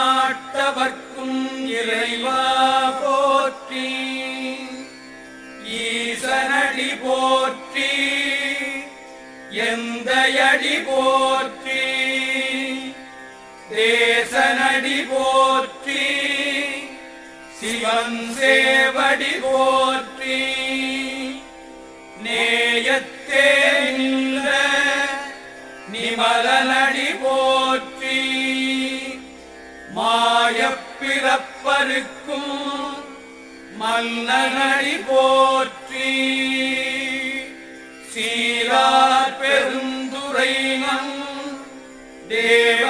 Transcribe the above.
எந்நாட்டவர்க்கும் இறைவா போற்றி. ஈசனடி போற்றி, எந்தையடி போற்றி, தேசனடி போற்றி, சிவன் சேவடி போற்றி. நேயத்தே நின்ற நிமலனடி போற்றி. மாயப்பிறப்பருக்கும் மன்னனடி போற்றி. சீரார் பெருந்துரை நம் தேவ